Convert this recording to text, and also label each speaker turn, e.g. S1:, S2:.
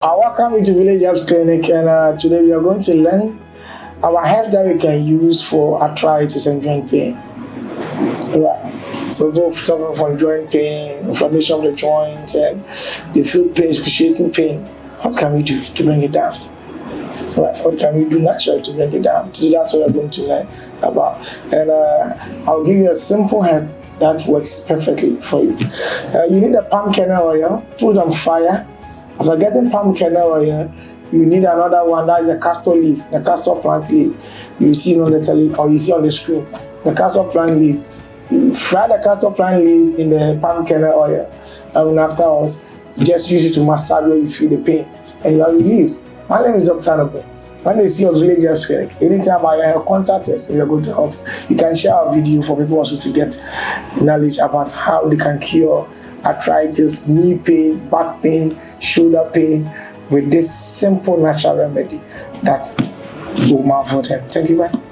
S1: Welcome to Village Herbs Clinic, and today we are going to learn our herbs that we can use for arthritis and joint pain. Right. So both suffering from joint pain, inflammation of the joints, and they feel pain, excruciating pain. What can we do to bring it down? Right. What can we do naturally to bring it down? Today that's what we're going to learn about. And I'll give you a simple herb that works perfectly for you. You need a palm kernel oil, put on fire. After getting palm kernel oil, you need another one, that is a castor leaf, the castor plant leaf. You see on the tele or you see on the screen, the castor plant leaf. You fry the castor plant leaf in the palm kernel oil, and afterwards, just use it to massage where you feel the pain, and you are relieved. My name is Dr. Herbal. When they see your Village Herbs Clinic, anytime I have contact us, we are going to help. You can share our video for people also to get knowledge about how they can cure arthritis, knee pain, back pain, shoulder pain with this simple natural remedy that will marvel them. Thank you, man.